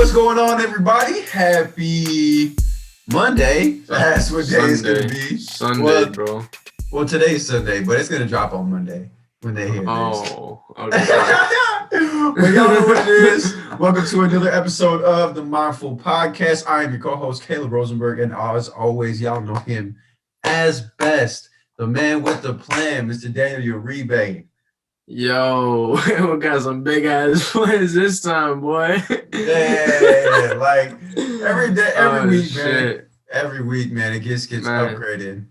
What's going on, everybody? Happy Monday. That's what day it's going to be. Sunday, bro. Well, today's Sunday, but it's going to drop on Monday when they hear this. Oh, okay. Well, y'all know what it is. Welcome to another episode of the Mindful Podcast. I am your co-host, Caleb Rosenberg, and as always, y'all know him as best, the man with the plan, Mr. Daniel Uribe. Yo, we got some big ass plans this time, boy. Yeah, like every day, every week, shit. man. Every week, man, it gets upgraded.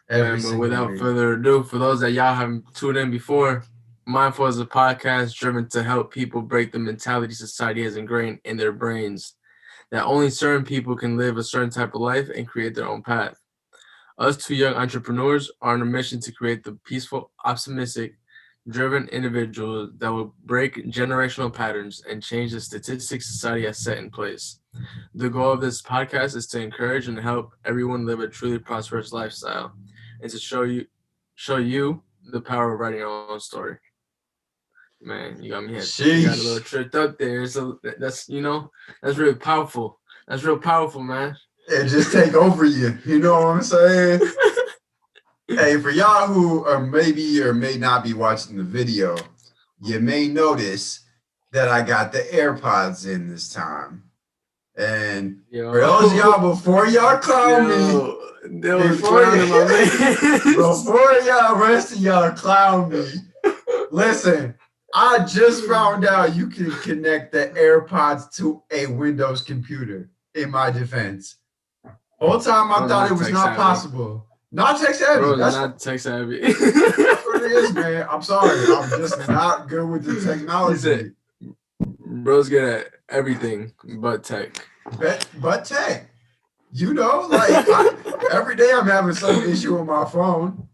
But without further ado, for those that y'all haven't tuned in before, Mindful is a podcast driven to help people break the mentality society has ingrained in their brains that only certain people can live a certain type of life and create their own path. Us two young entrepreneurs are on a mission to create the peaceful, optimistic, driven individuals that will break generational patterns and change the statistics society has set in place. The goal of this podcast is to encourage and help everyone live a truly prosperous lifestyle and to show you the power of writing your own story. Man, you got me here. You got a little tripped up there. So that's that's really powerful. That's real powerful, man. It just take over you. You know what I'm saying? Hey, for y'all who are maybe or may not be watching the video, you may notice that I got the AirPods in this time. And for those of y'all, before y'all clown me, before y'all rest of y'all clown me, listen, I just found out you can connect the AirPods to a Windows computer, in my defense. Whole time I thought it was not possible. Not tech savvy. Bro, that's not tech savvy. That's what it is, man. I'm sorry. I'm just not good with the technology. Bro's good at everything but tech. But tech. You know, like every day I'm having some issue with my phone.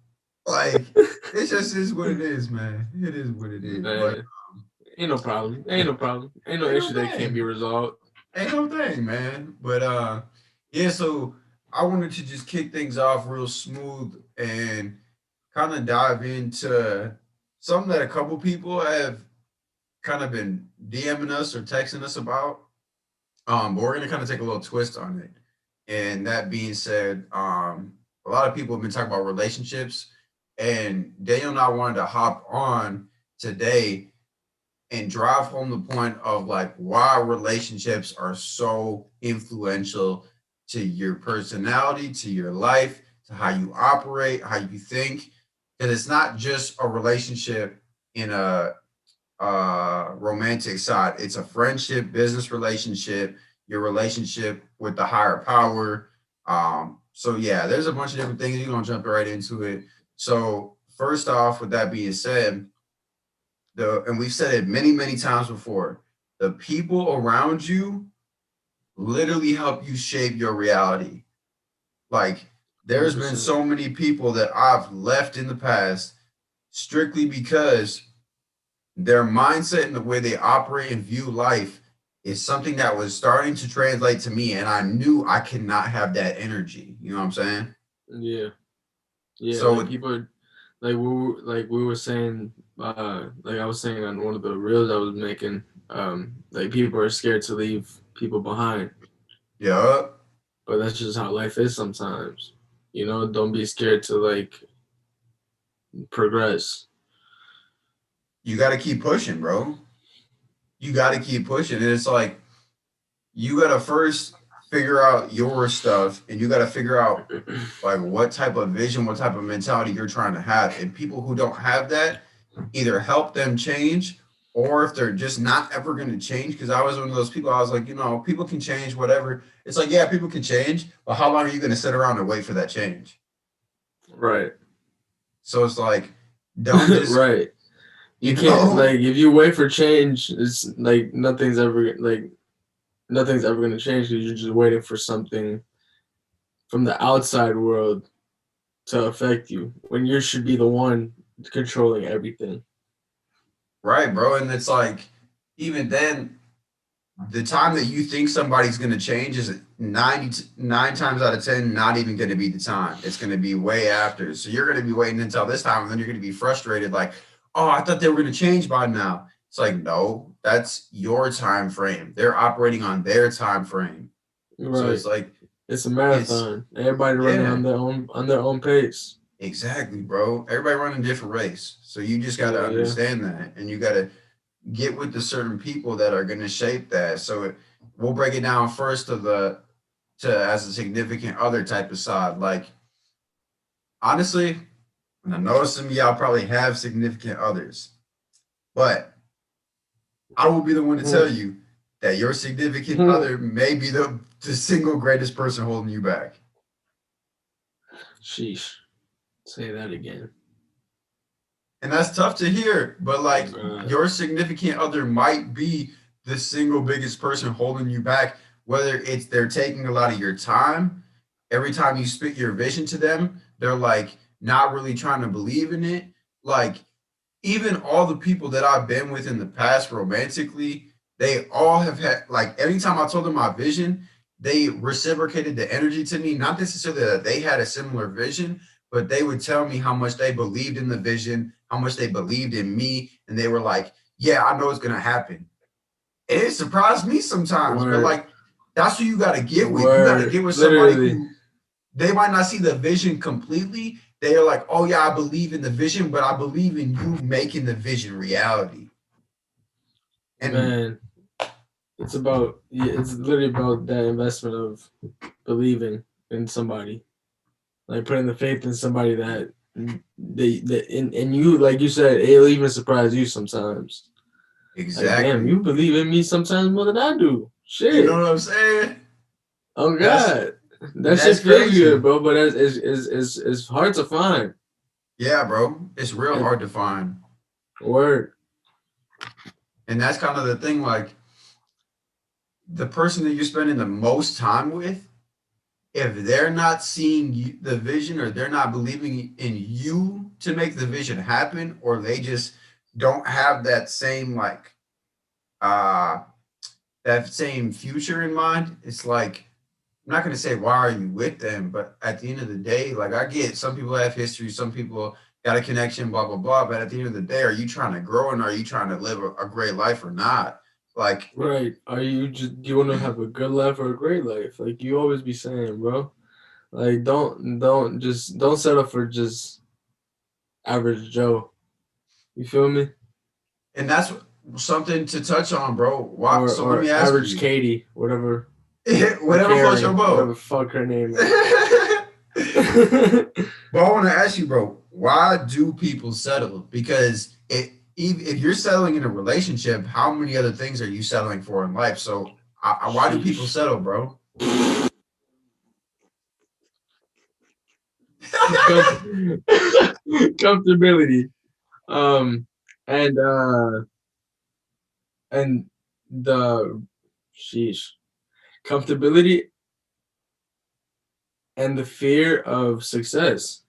Like, it just is what it is, man. It is what it is. But, ain't no problem. Ain't no issue that can't be resolved. Ain't no thing, man. But yeah, so I wanted to just kick things off real smooth and kind of dive into something that a couple people have kind of been DMing us or texting us about. But we're gonna kind of take a little twist on it. And that being said, a lot of people have been talking about relationships, and Daniel and I wanted to hop on today and drive home the point of like why relationships are so influential to your personality, to your life, to how you operate, how you think. Because it's not just a relationship in a romantic side. It's a friendship, business relationship, your relationship with the higher power. So yeah, there's a bunch of different things. You're gonna jump right into it. So first off, with that being said, and we've said it many, many times before, the people around you literally help you shape your reality. Like, there's been so many people that I've left in the past strictly because their mindset and the way they operate and view life is something that was starting to translate to me, and I knew I could not have that energy. You know what I'm saying? Yeah. So like people, like we were saying, like I was saying on one of the reels I was making, like people are scared to leave people behind. Yeah. But that's just how life is sometimes. You know, don't be scared to like progress. You got to keep pushing, bro. You got to keep pushing. And it's like, you got to first figure out your stuff, and you got to figure out like what type of vision, what type of mentality you're trying to have. And people who don't have that, either help them change, or if they're just not ever going to change. Because I was one of those people, I was like, people can change, whatever. It's like, yeah, people can change, but how long are you going to sit around and wait for that change? Right. So it's like, don't just right. You can't like if you wait for change, it's like nothing's ever going to change because you're just waiting for something from the outside world to affect you when you should be the one controlling everything. Right, bro. And it's like, even then, the time that you think somebody's going to change is 99 times out of 10 not even going to be the time. It's going to be way after. So you're going to be waiting until this time, and then you're going to be frustrated like, oh, I thought they were going to change by now. It's like, no, that's your time frame. They're operating on their time frame. So Right. it's like, It's a it's, marathon. Everybody running yeah, on their own pace. exactly, bro. Everybody running a different race. So you just got to Yeah, yeah. understand that. And you got to get with the certain people that are going to shape that. So we'll break it down first to as a significant other type of side. Like, honestly, and I know some of y'all probably have significant others, but I will be the one to tell you that your significant other may be the single greatest person holding you back. Sheesh. Say that again. And that's tough to hear, but like Bruh. your significant other might be the single biggest person holding you back, whether it's they're taking a lot of your time. Every time you spit your vision to them, they're like not really trying to believe in it. Like even all the people that I've been with in the past romantically, they all have had like anytime I told them my vision, they reciprocated the energy to me. Not necessarily that they had a similar vision, but they would tell me how much they believed in the vision, how much they believed in me, and they were like, "Yeah, I know it's gonna happen." And it surprised me sometimes, but Word. like that's who you got to get with. You got to Word. get with somebody Literally. who they might not see the vision completely. They are like, oh yeah, I believe in the vision, but I believe in you making the vision reality. And Man. It's about it's literally about that investment of believing in somebody. Like putting the faith in somebody that and you, like you said, it'll even surprise you sometimes. Like, damn, exactly, you believe in me sometimes more than I do. you know Shit. what I'm saying? Oh That's God. That shit that's feels good, crazy. bro, but it's hard to find. Yeah, bro, it's real And hard to find, word. and that's kind of the thing. Like the person that you're spending the most time with, if they're not seeing you, the vision, or they're not believing in you to make the vision happen, or they just don't have that same like uh that same future in mind, it's like I'm not gonna say why are you with them, but at the end of the day, like I get some people have history, some people got a connection, blah blah blah. But at the end of the day, are you trying to grow and are you trying to live a great life or not? Like, Right. Are you just do you wanna have a good life or a great life? Like you always be saying, bro. Like don't settle for just average Joe. You feel me? and that's something to touch on, bro. Why? So let me Or ask average you, Katie, whatever. Or whatever floats your Karen, whatever boat. fuck her name is. But I want to ask you, bro, why do people settle? Because if you're settling in a relationship, how many other things are you settling for in life? So why do people Sheesh. settle, bro? Comfortability. Um and uh and the sheesh. Comfortability and the fear of success.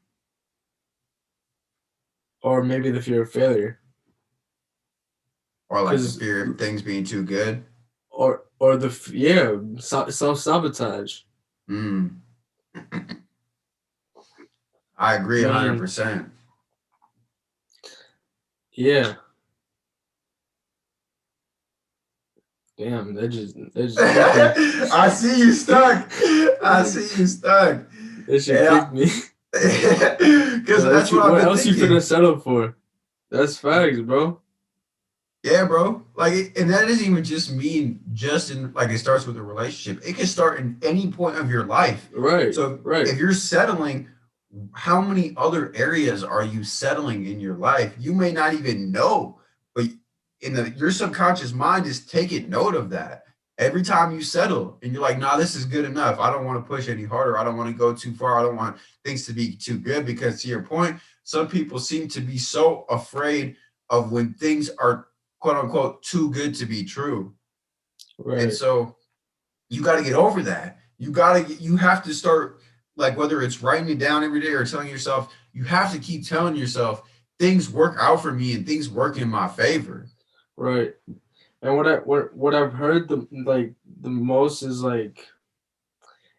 Or maybe the fear of failure. Or like the Because fear of things being too good? or the yeah, self sabotage. Mm, I I agree mean, 100%. yeah, damn, that just kicked me. I see you stuck. I see you stuck. That shit Yeah. kicked me. Because Like, that's what I've what been else you finna thinking. settle for? That's facts, bro. Yeah, bro. Like, and that doesn't even just mean just in like it starts with a relationship. It can start in any point of your life. Right, So right, if you're settling, how many other areas are you settling in your life? You may not even know, but your subconscious mind is taking note of that. Every time you settle and you're like, nah, this is good enough. I don't want to push any harder. I don't want to go too far. I don't want things to be too good because to your point, some people seem to be so afraid of when things are quote unquote too good to be true. And right, so you got to get over that. You have to start like whether it's writing it down every day or telling yourself, you have to keep telling yourself things work out for me and things work in my favor. right. And what I've heard the most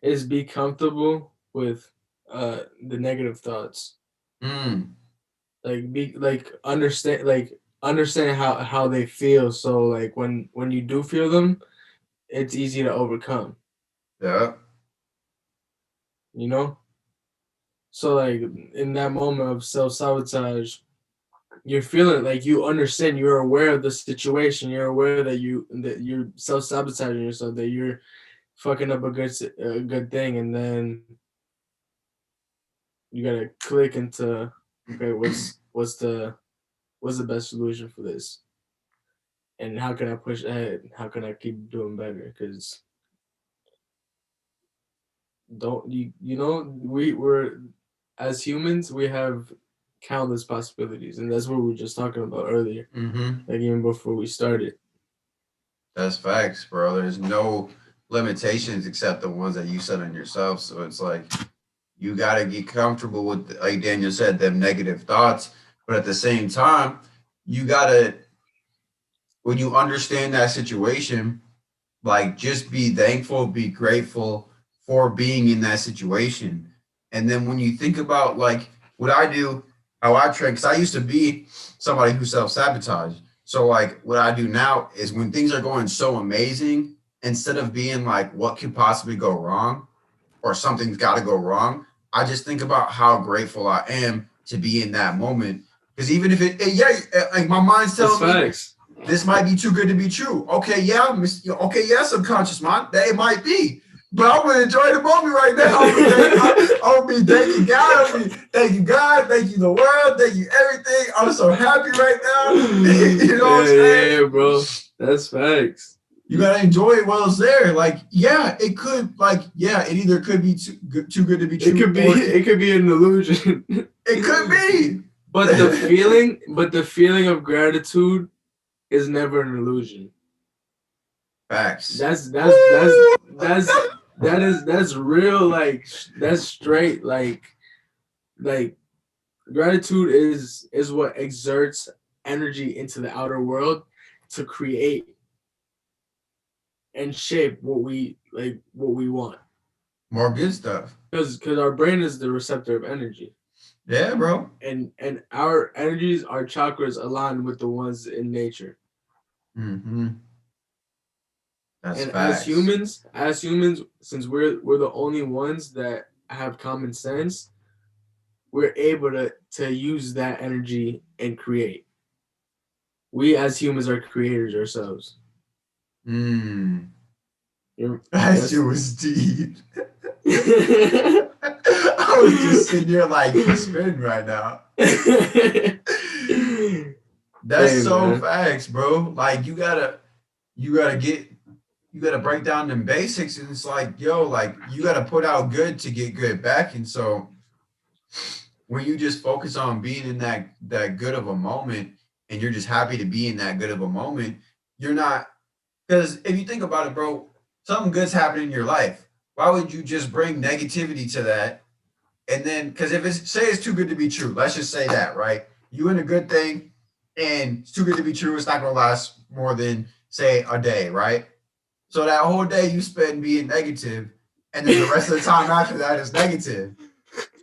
is be comfortable with the negative thoughts. Mm, Like be like understand like understanding how they feel. So like when you do feel them, it's easy to overcome. Yeah. You know. So like in that moment of self-sabotage, you're feeling like you understand, you're aware of the situation, you're aware that you're self-sabotaging yourself, that you're fucking up a good thing, and then you gotta click into, okay, what's the best solution for this, and how can I push ahead, how can I keep doing better? Because don't you know, we're as humans, we have countless possibilities, and that's what we were just talking about earlier, like even before we started. That's facts, bro. There's no limitations except the ones that you set on yourself. So it's like you gotta get comfortable with, like Daniel said, them negative thoughts. But at the same time, you gotta, when you understand that situation, like just be thankful, be grateful for being in that situation. And then when you think about like what I do, how I train, because I used to be somebody who self-sabotaged. So like what I do now is when things are going so amazing, instead of being like what could possibly go wrong or something's got to go wrong, I just think about how grateful I am to be in that moment. Because even if like my mind's That's telling me facts. this might be too good to be true. Okay, yeah, okay, yeah, subconscious mind, that it might be. But I'm gonna enjoy the moment right now. I'm gonna be thanking God. I'm gonna be thanking God. Thank you the world. Thank you everything. I'm so happy right now. You know what I'm saying? Yeah, bro. That's facts. You gotta enjoy it while it's there. Like, yeah, it could. Like, yeah, it either could be too good to be true. It could be an illusion. It could be. But the feeling of gratitude is never an illusion. Facts. That's real. Like that's straight. Like gratitude is what exerts energy into the outer world to create and shape what we want. More good stuff. Because our brain is the receptor of energy. Yeah, bro. And our energies, our chakras align with the ones in nature. Mm-hmm. That's And facts. as humans, since we're the only ones that have common sense, we're able to use that energy and create. We as humans are creators ourselves. Mm. That Yes. shit was deep. I was just sitting here like spinning right now. That's Hey, so man. facts, bro. Like you gotta get, you gotta break down them basics, and it's like, yo, like you gotta put out good to get good back. And so when you just focus on being in that good of a moment, and you're just happy to be in that good of a moment, you're not, because if you think about it, bro, something good's happening in your life. Why would you just bring negativity to that? And then, because if it's, say it's too good to be true, let's just say that, right? You in a good thing, and it's too good to be true. It's not going to last more than, say, a day, right? So that whole day you spend being negative, and then the rest of the time after that is negative.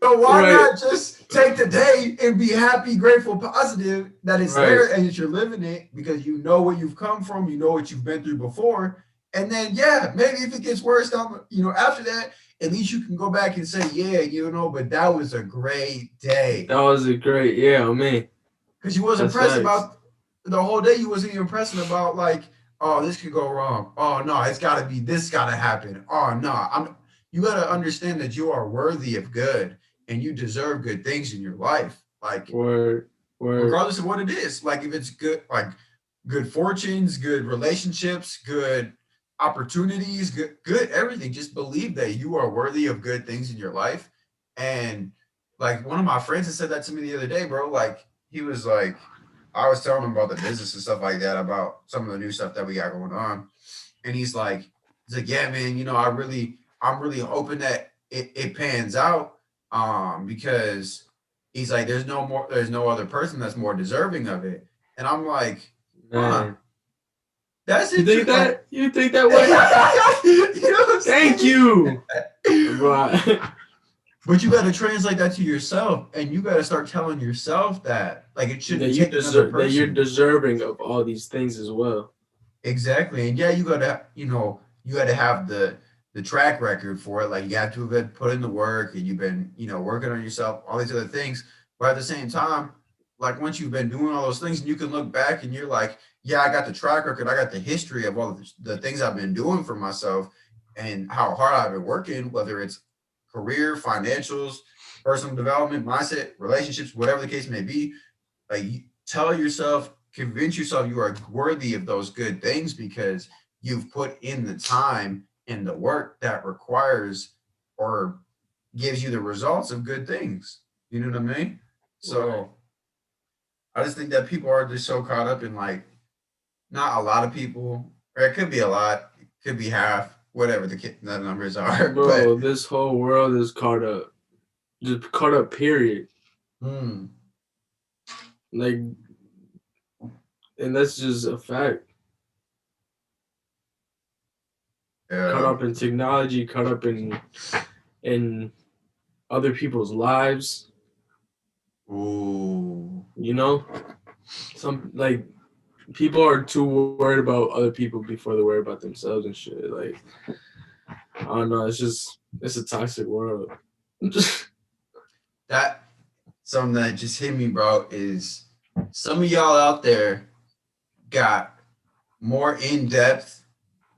So why Right. not just take the day and be happy, grateful, positive that it's Right. there and that you're living it, because you know where you've come from, you know what you've been through before, and then yeah, maybe if it gets worse down, after that, at least you can go back and say, yeah, but that was a great day. That was a great, yeah, man. Because you wasn't That's pressed facts. about the whole day. You wasn't even pressing about like, oh, this could go wrong. Oh no, it's got to be, this got to happen. Oh no, You got to understand that you are worthy of good and you deserve good things in your life. Like Word. regardless of what it is. Like if it's good, like good fortunes, good relationships, good opportunities, good everything. Just believe that you are worthy of good things in your life. And like one of my friends had said that to me the other day, bro. Like he was like, I was telling him about the business and stuff like that, about some of the new stuff that we got going on. And he's like, yeah, man, I'm really hoping that it pans out. Because he's like, there's no other person that's more deserving of it. And I'm like, huh, Man. that's You think interesting. Like, that? You think that way? you know what I'm Thank saying? you. Bro. But you got to translate that to yourself, and you got to start telling yourself that, like, it that shouldn't you take another deserve, that you're person. deserving of all these things as well. Exactly. And yeah, you gotta, you gotta have the track record for it. Like you have to have been put in the work and you've been, working on yourself, all these other things. But at the same time, like once you've been doing all those things and you can look back and you're like, yeah, I got the track record, I got the history of all of the things I've been doing for myself and how hard I've been working, whether it's career, financials, personal development, mindset, relationships, whatever the case may be. Like tell yourself, convince yourself you are worthy of those good things because you've put in the time and the work that requires or gives you the results of good things. You know what I mean? Right. So I just think that people are just so caught up in like not a lot of people, or it could be a lot, it could be half, whatever the numbers are. But Bro, this whole world is caught up. Just caught up, period. hmm, Like, and that's just a fact. Caught yeah, up in technology, caught up in other people's lives. ooh, You know, some like people are too worried about other people before they worry about themselves and shit. Like, I don't know. It's a toxic world. that something that just hit me, bro, is some of y'all out there got more in depth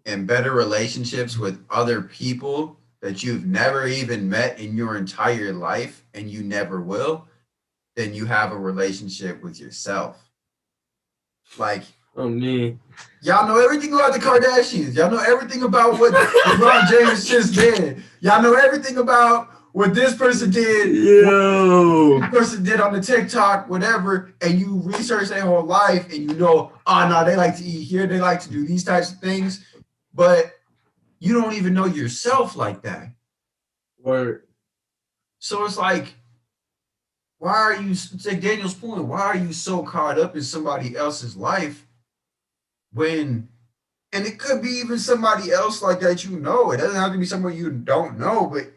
and better relationships with other people that you've never even met in your entire life and you never will than you have a relationship with yourself. Like, Oh me. y'all know everything about the Kardashians. Y'all know everything about what LeBron James just did. Y'all know everything about what this person did, what Yo. this person did on the TikTok, whatever, and you research their whole life and you know, oh no, they like to eat here, they like to do these types of things, but you don't even know yourself like that. Word. So it's like, why are you, to Daniel's point, why are you so caught up in somebody else's life when, and it could be even somebody else like that, it doesn't have to be someone you don't know, but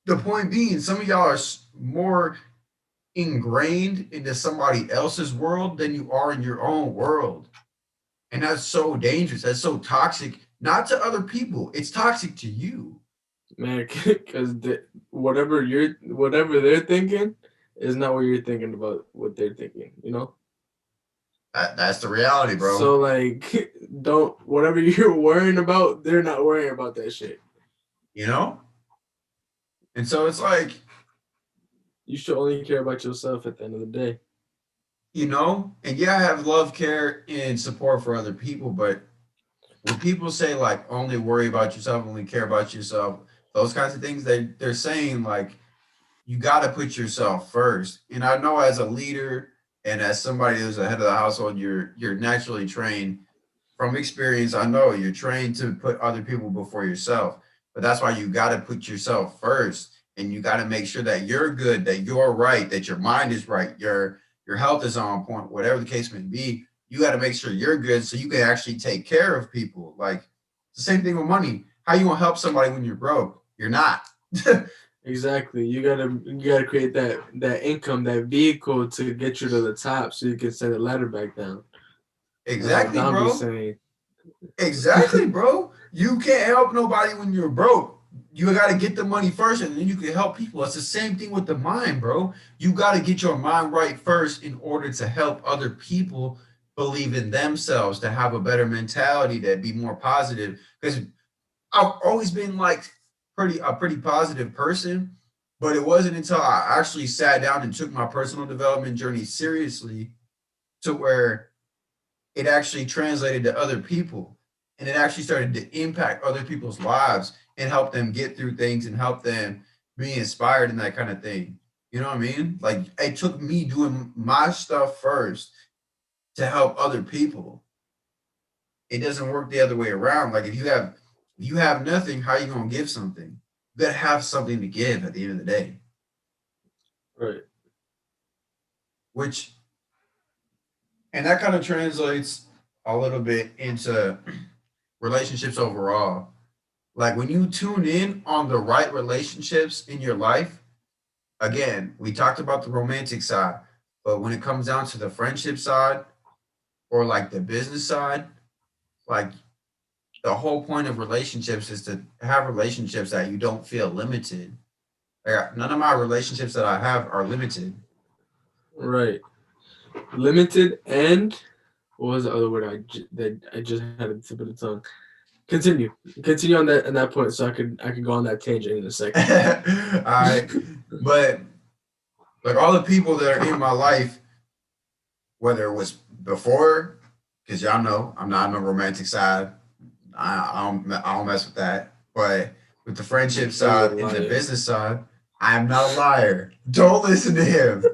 the point being, some of y'all are more ingrained into somebody else's world than you are in your own world. And that's so dangerous. That's so toxic, not to other people. It's toxic to you. Man, because whatever they're thinking is not what you're thinking about what they're thinking, you know. That's the reality, bro. So like, don't whatever you're worrying about, they're not worrying about that shit. You know? And so it's like, You should only care about yourself at the end of the day. and yeah, I have love, care, and support for other people, but when people say like only worry about yourself, only care about yourself, those kinds of things, they're saying like you got to put yourself first. And I know as a leader and as somebody who's the head of the household, you're naturally trained from experience. I know you're trained to put other people before yourself, but that's why you got to put yourself first, and you got to make sure that you're good, that you're right, that your mind is right, your health is on point, whatever the case may be. You got to make sure you're good so you can actually take care of people. Like it's the same thing with money. How you gonna help somebody when you're broke? You're not. Exactly. You gotta create that income, that vehicle to get you to the top, so you can send the ladder back down. That's what Exactly, Don be bro. saying. Exactly, bro. You can't help nobody when you're broke. You got to get the money first and then you can help people. It's the same thing with the mind, bro. You got to get your mind right first in order to help other people believe in themselves, to have a better mentality, to be more positive. Because I've always been like a pretty positive person, but it wasn't until I actually sat down and took my personal development journey seriously to where it actually translated to other people and it actually started to impact other people's lives and help them get through things and help them be inspired and that kind of thing. You know what I mean? Like it took me doing my stuff first to help other people. It doesn't work the other way around. Like if you have nothing, how are you gonna give something? You gotta have something to give at the end of the day. Right. Which and that kind of translates a little bit into relationships overall. Like when you tune in on the right relationships in your life, again, we talked about the romantic side, but when it comes down to the friendship side or like the business side, like the whole point of relationships is to have relationships that you don't feel limited. Like, none of my relationships that I have are limited. Right. Limited and what was the other word that I just had at the tip of the tongue? Continue. Continue on that point so I could go on that tangent in a second. All right. But like all the people that are in my life, whether it was before, because y'all know I'm not on the romantic side. I don't mess with that. But with the friendship side and the business side, I am not a liar. Don't listen to him.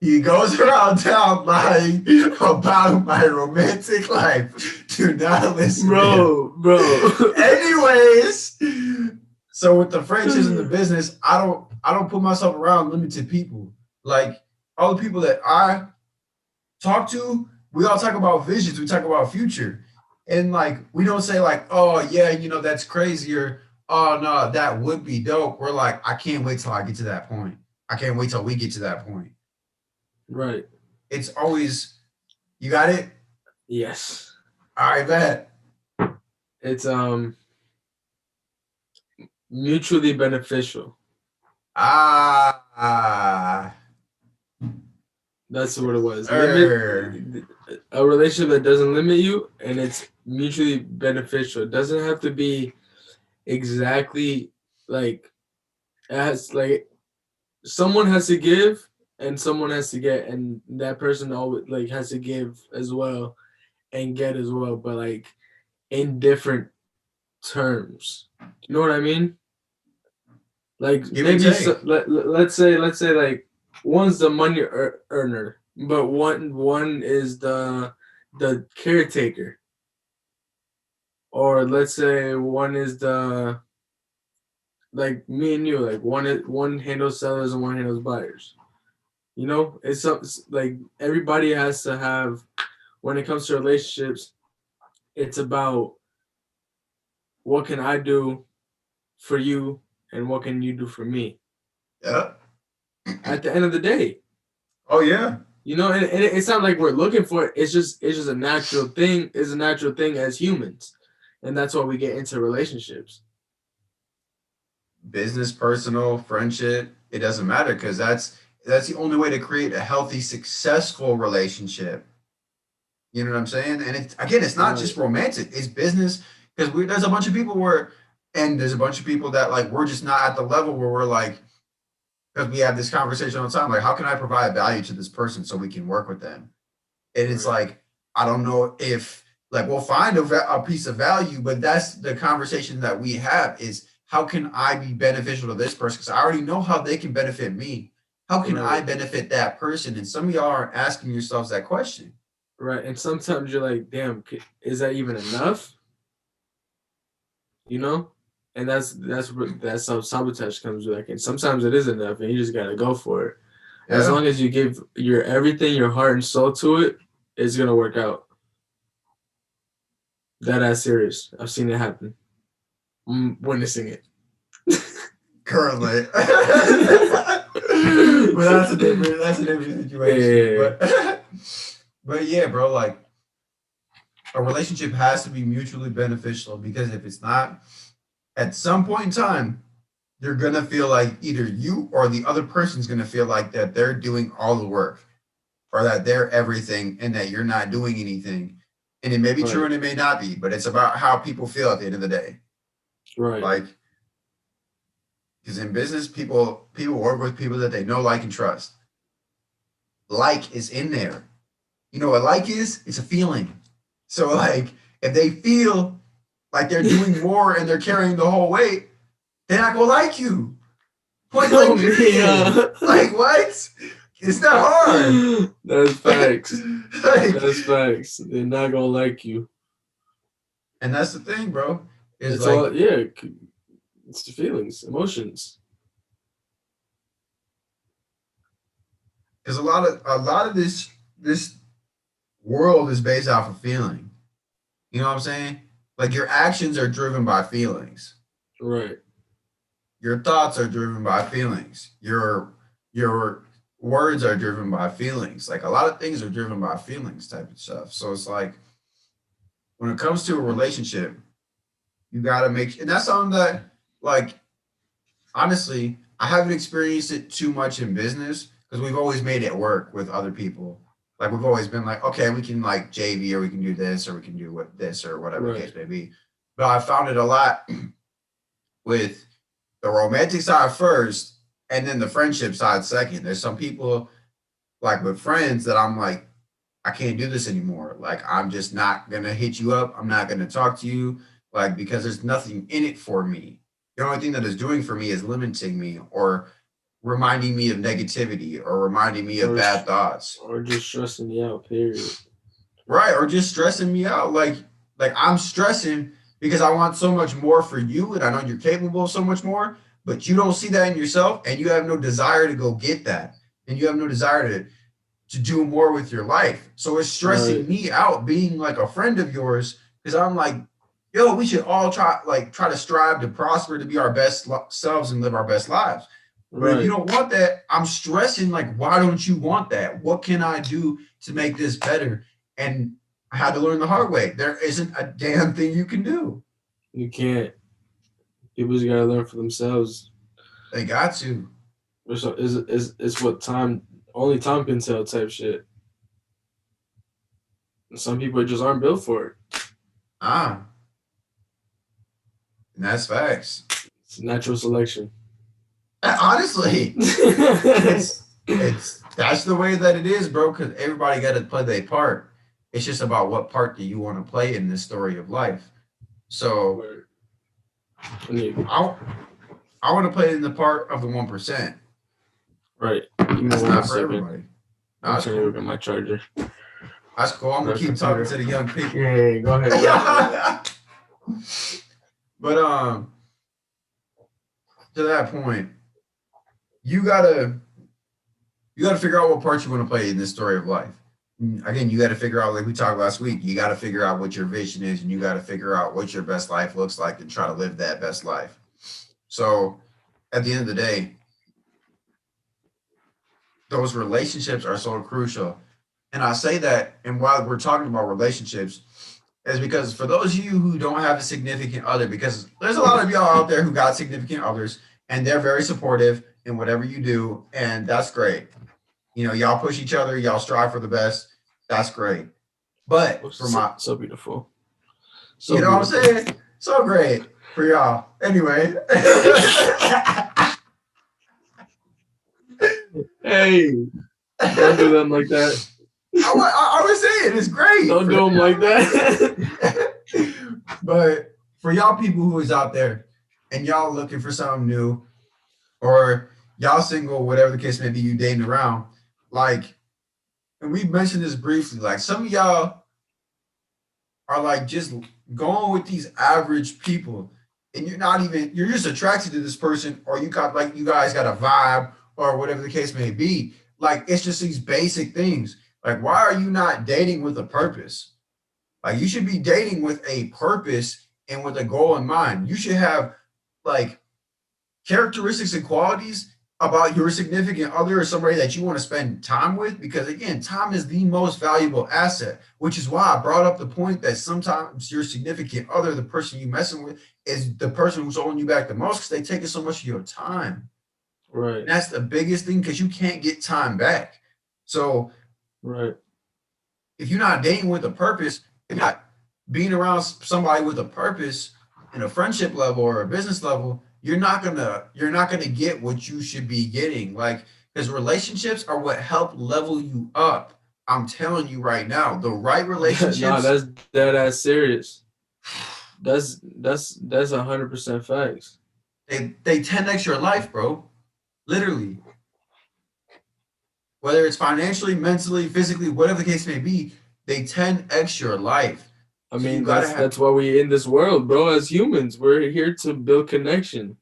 He goes around town lying about my romantic life. Do not listen to him. Bro. Anyways, so with the friendships and the business, I don't put myself around limited people. Like all the people that I talk to, we all talk about visions, we talk about future. And like we don't say like, oh yeah, you know, that's crazy or oh no, that would be dope. We're like, I can't wait till I get to that point. I can't wait till we get to that point. Right. It's always you got it? Yes. All right, bet. It's mutually beneficial. That's what it was. Limit a relationship that doesn't limit you and it's mutually beneficial. It doesn't have to be exactly like it has like someone has to give and someone has to get and that person always like has to give as well and get as well, but like in different terms. You know what I mean? Like Give and maybe take. let's say like one's the money earner, but one is the caretaker, or let's say one is the like me and you, like one handles sellers and one handles buyers. You know, it's like everybody has to have when it comes to relationships. It's about what can I do for you and what can you do for me. Yeah. At the end of the day, Oh yeah. you know, and it's not like we're looking for it. It's just a natural thing. It's a natural thing as humans, and that's why we get into relationships. Business, personal, friendship, it doesn't matter because that's the only way to create a healthy, successful relationship. You know what I'm saying? And it's again, it's not just romantic; it's business. Because there's a bunch of people and there's a bunch of people that like we're just not at the level where we're like, because we have this conversation all the time, like, how can I provide value to this person so we can work with them? And it's like, I don't know if like we'll find a piece of value, but that's the conversation that we have is how can I be beneficial to this person? Because I already know how they can benefit me. How can I benefit that person? And some of y'all aren't asking yourselves that question. Right. And sometimes you're like, damn, is that even enough? You know? And that's how sabotage comes with. Like, and sometimes it is enough, and you just gotta go for it. Yeah. As long as you give your everything, your heart and soul to it, it's gonna work out. That serious. I've seen it happen. I'm witnessing it. Currently. But that's a different situation. Yeah. But yeah, bro, like a relationship has to be mutually beneficial because if it's not, at some point in time, you're gonna feel like either you or the other person's gonna feel like that they're doing all the work or that they're everything and that you're not doing anything. And it may be true and it may not be, but it's about how people feel at the end of the day. Right. Like, because in business, people work with people that they know, like, and trust. Like is in there. You know what like is? It's a feeling. So like if they feel like they're doing more and they're carrying the whole weight, they're not gonna like you. Point blank period. Like what? It's not hard. That's facts. That's facts. They're not gonna like you. And that's the thing, bro. It's like, all it's the feelings, emotions. Because a lot of this world is based off of feeling. You know what I'm saying? Like your actions are driven by feelings. Right. Your thoughts are driven by feelings. Your words are driven by feelings. Like a lot of things are driven by feelings type of stuff. So it's like when it comes to a relationship, you gotta make, and that's something that, like, honestly, I haven't experienced it too much in business because we've always made it work with other people. Like we've always been like, okay, we can like JV or we can do this or we can do what this or whatever the case may be. But I found it a lot with the romantic side first and then the friendship side second. There's some people like with friends that I'm like, I can't do this anymore. Like I'm just not gonna hit you up. I'm not gonna talk to you, like because there's nothing in it for me. The only thing that is doing for me is limiting me or reminding me of negativity or reminding me of bad thoughts. Or just stressing me out, period. Right, or just stressing me out. Like I'm stressing because I want so much more for you and I know you're capable of so much more, but you don't see that in yourself and you have no desire to go get that. And you have no desire to do more with your life. So it's stressing me out being like a friend of yours because I'm like, yo, we should all try to strive to prosper, to be our best selves and live our best lives. But if you don't want that, I'm stressing like, why don't you want that? What can I do to make this better? And I had to learn the hard way. There isn't a damn thing you can do. You can't. People just gotta learn for themselves. They got to. It's what only time can tell type shit. Some people just aren't built for it. And that's facts. It's natural selection. Honestly, it's that's the way that it is, bro. Because everybody got to play their part. It's just about what part do you want to play in this story of life. So, I want to play in the part of the 1%. Right. That's not for everybody. I'm trying to look at my charger. That's cool. I'm gonna keep talking to the young people. Yeah, go ahead. But to that point, you gotta figure out what part you want to play in this story of life. Again, you got to figure out, like we talked last week, you got to figure out what your vision is, and you got to figure out what your best life looks like, and try to live that best life. So, at the end of the day, those relationships are so crucial. And I say that, and while we're talking about relationships, is because for those of you who don't have a significant other, because there's a lot of y'all out there who got significant others, and they're very supportive in whatever you do, and that's great. You know, y'all push each other, y'all strive for the best. That's great. But for so beautiful. So you know beautiful. What I'm saying? So great for y'all. Anyway. Hey, don't do them like that. I was saying it's great. Don't do them like that. But for y'all people who is out there and y'all looking for something new, or y'all single, whatever the case may be, you dating around, like, and we mentioned this briefly, like some of y'all are like just going with these average people, and you're just attracted to this person, or you guys got a vibe, or whatever the case may be. Like it's just these basic things. Like, why are you not dating with a purpose? Like, you should be dating with a purpose and with a goal in mind. You should have like characteristics and qualities about your significant other or somebody that you want to spend time with, because again, time is the most valuable asset, which is why I brought up the point that sometimes your significant other, the person you messing with, is the person who's holding you back the most because they take so much of your time. Right. And that's the biggest thing, because you can't get time back. So right. If you're not dating with a purpose, if you're not being around somebody with a purpose in a friendship level or a business level, you're not gonna get what you should be getting. Like, because relationships are what help level you up. I'm telling you right now, the right relationships. No, that's dead ass serious. That's 100% facts. They 10x your life, bro. Literally. Whether it's financially, mentally, physically, whatever the case may be, they 10x your life. I mean, that's why we in this world, bro. As humans, we're here to build connection.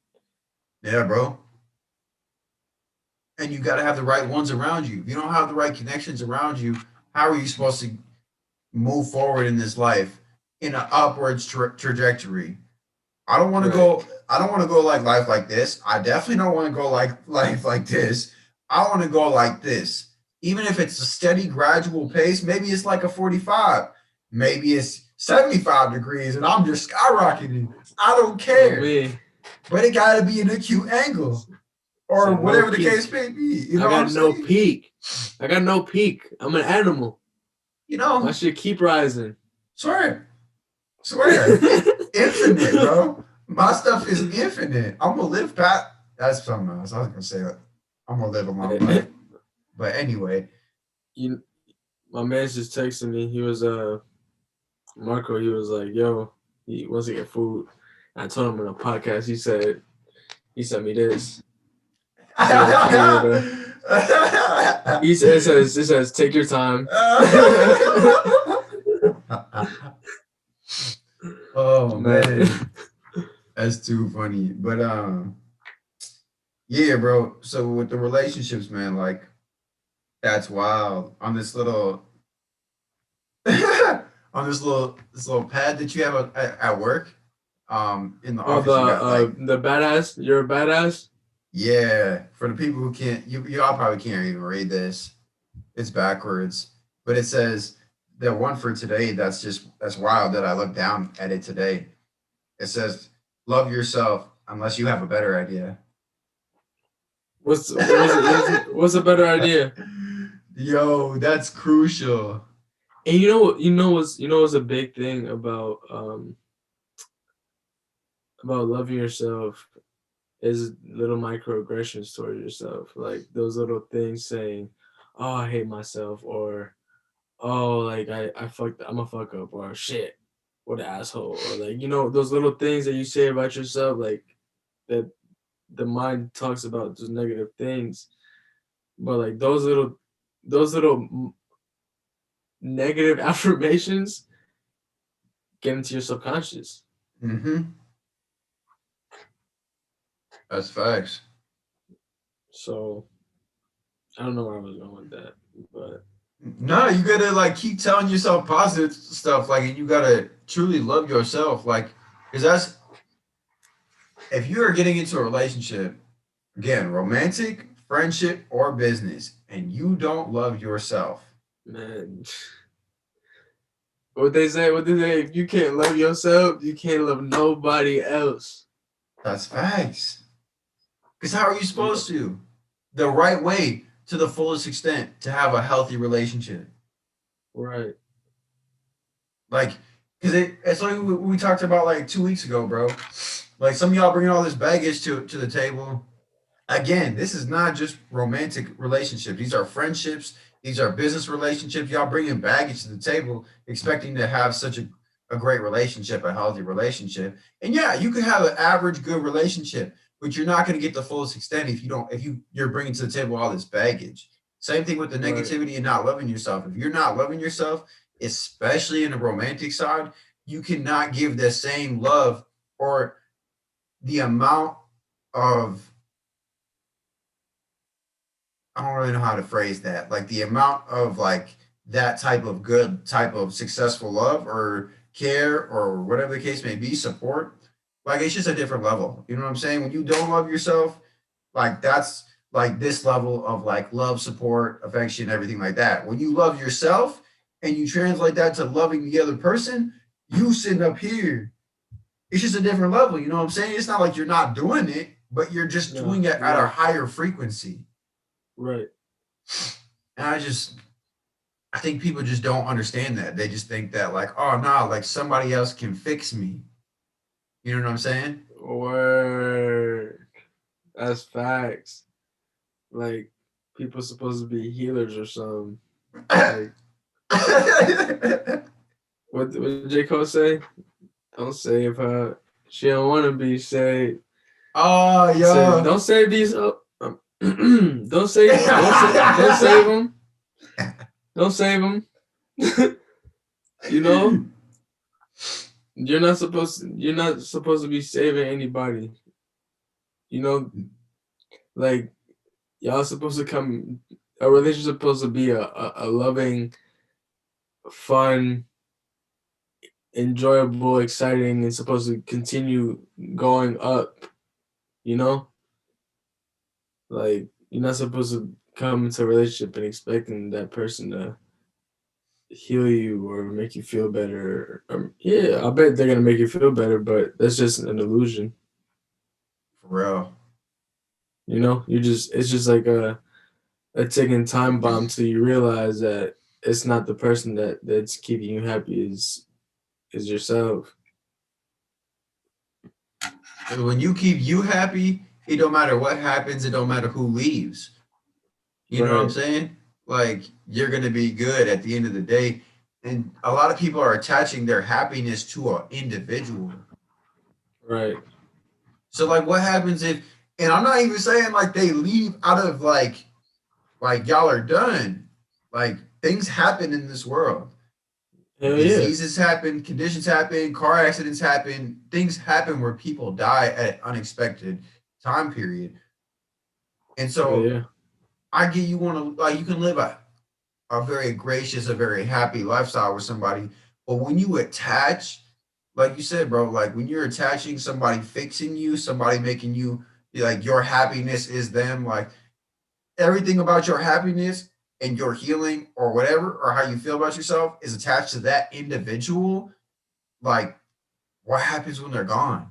Yeah, bro. And you got to have the right ones around you. If you don't have the right connections around you, how are you supposed to move forward in this life in an upwards trajectory? I don't want to Right. go. I don't want to go like life like this. I definitely don't want to go like life like this. I want to go like this. Even if it's a steady, gradual pace, maybe it's like a 45. Maybe it's 75 degrees and I'm just skyrocketing. I don't Oh care. me. But it got to be an acute angle or Said no whatever the case peak. may be. You I know what got I'm no saying? peak. I got no peak. I'm an animal. You My know, shit keep rising. swear, swear. Infinite, bro. My stuff is infinite. I'm going to live past. That's something else. I was going to say, I'm going to live a long life. But anyway, You, my man's just texting me. He was Marco. He was like, "Yo, he wants to get food." And I told him in a podcast. He sent me this. So what you need over there? It says take your time. Oh Man. man, that's too funny. But yeah, bro. So with the relationships, man, like that's wild. On this little, on this little pad that you have at work, in the Oh, office, you got like the badass. You're a badass. yeah. For the people who can't, you all probably can't even read this. It's backwards, but it says the one for today. That's wild that I looked down at it today. It says, "Love yourself unless you have a better idea." What's a better idea? Yo, that's crucial. And you know what's a big thing about loving yourself is little microaggressions towards yourself, like those little things saying, "Oh, I hate myself," or "Oh, like I fucked, I'm a fuck up," or "Shit, what an asshole," or like those little things that you say about yourself, like that the mind talks about those negative things, but like those little negative affirmations get into your subconscious. Mm-hmm. That's facts. So I don't know where I was going with that, but No, you gotta like keep telling yourself positive stuff, like, and you gotta truly love yourself, like, because that's if you are getting into a relationship, again, romantic, friendship, or business, and you don't love yourself, man, what they say, if you can't love yourself, you can't love nobody else. that's facts. Because how are you You supposed know, to? The right way to the fullest extent to have a healthy relationship. right? Like, because it's like we talked about like 2 weeks ago, bro. Like some of y'all bringing all this baggage to the table. Again, this is not just romantic relationships. These are friendships. These are business relationships. Y'all bringing baggage to the table, expecting to have such a great relationship, a healthy relationship. And yeah, you could have an average good relationship, but you're not going to get the fullest extent if you're bringing to the table all this baggage. Same thing with the Right. negativity and not loving yourself. If you're not loving yourself, especially in the romantic side, you cannot give the same love or the amount of I don't really know how to phrase that. Like the amount of like that type of good, type of successful love or care or whatever the case may be, support. Like it's just a different level. You know what I'm saying? When you don't love yourself, like that's like this level of like love, support, affection, everything like that. When you love yourself and you translate that to loving the other person, you sitting up here. It's just a different level. You know what I'm saying? It's not like you're not doing it, but you're just No, doing it you're at a right. higher frequency. Right. And I think people just don't understand that. They just think that like, oh no, like somebody else can fix me. You know what I'm saying? Word. That's facts. Like people supposed to be healers or something. Like what J. Cole say? Don't save her. She don't want to be saved. Oh Said, yo. don't save these. Don't save them. Don't save them. you know, You're not supposed to be saving anybody. You know, like y'all supposed to come. A relationship supposed to be a loving, fun, enjoyable, exciting, and supposed to continue going up, you know? Like, you're not supposed to come into a relationship and expecting that person to heal you or make you feel better. Yeah, I bet they're gonna make you feel better, but that's just an illusion. For real. You know, it's just like a ticking time bomb till you realize that it's not the person that's keeping you happy is yourself. And when you keep you happy, it don't matter what happens, it don't matter who leaves. You know what I'm Right, saying? Like you're gonna be good at the end of the day. And a lot of people are attaching their happiness to an individual. right. So like what happens if, and I'm not even saying like they leave out of like y'all are done. Like things happen in this world. Hell yeah. Diseases happen, conditions happen, car accidents happen, things happen where people die at unexpected time period. And Hell so yeah. I get you want to like you can live a very gracious, a very happy lifestyle with somebody. But when you attach, like you said, bro, like when you're attaching somebody fixing you, somebody making you like your happiness is them, like everything about your happiness and your healing or whatever, or how you feel about yourself is attached to that individual, like what happens when they're gone?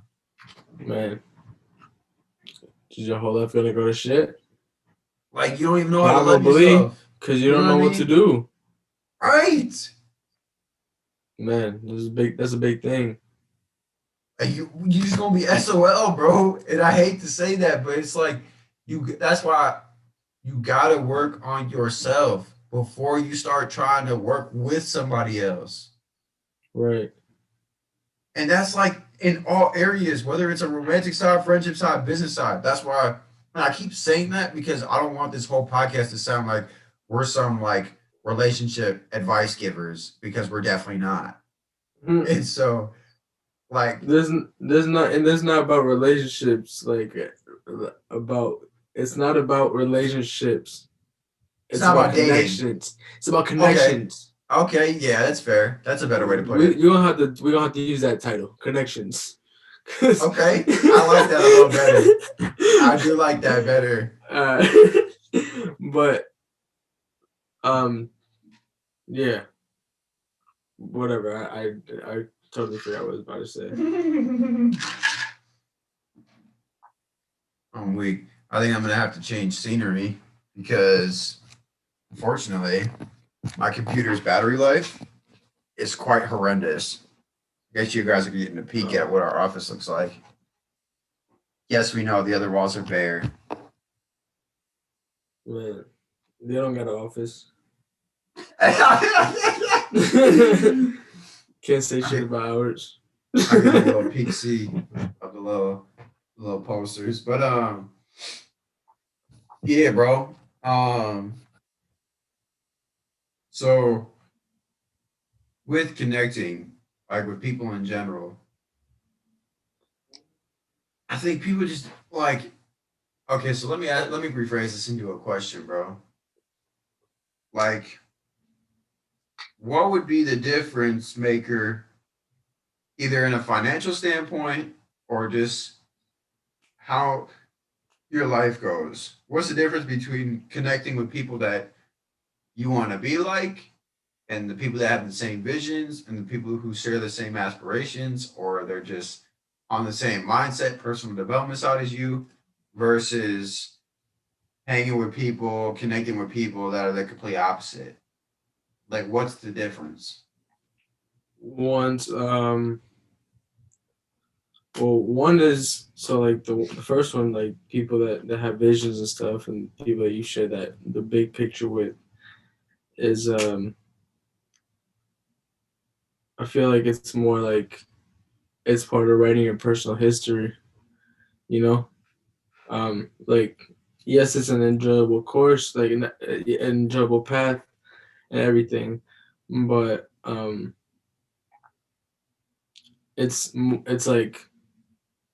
Man, is your whole life gonna go to shit? Like you don't even know how to love Probably, yourself. because you You know don't what I know what to mean? do. Right. Man, that's a big thing. And you just gonna be SOL, bro. And I hate to say that, but it's like you. That's why you gotta work on yourself before you start trying to work with somebody else. Right. And that's like in all areas, whether it's a romantic side, friendship side, business side. That's why, and I keep saying that because I don't want this whole podcast to sound like we're some like relationship advice givers because we're definitely not. Hmm. And so, like, There's not about relationships like about it's not about relationships. it's It's not about about dating. connections. It's about Okay, connections. okay, yeah, that's fair. That's a better way to put it. We don't have to use that title. Connections. 'Cause Okay, I like that a little better. I do like that better. uh, but um yeah, whatever. I totally forgot what I was about to say. I'm weak. I think I'm gonna have to change scenery because, unfortunately, my computer's battery life is quite horrendous. I guess you guys are getting a peek at what our office looks like. Yes, we know the other walls are bare. Man, they don't got an office. I Can't say shit about ours. I get a little peek see of the little posters, but yeah, bro. Um, so with connecting, like with people in general, I think people just like okay. So let me rephrase this into a question, bro. Like, what would be the difference maker, either in a financial standpoint or just how your life goes? What's the difference between connecting with people that you want to be like and the people that have the same visions and the people who share the same aspirations or they're just on the same mindset, personal development side as you versus hanging with people, connecting with people that are the complete opposite? Like, what's the difference? Once well, one is so like the first one, like people that have visions and stuff, and people that you share that the big picture with is I feel like it's more like it's part of writing your personal history, you know. Like yes, it's an enjoyable course, like an enjoyable path and everything, but it's like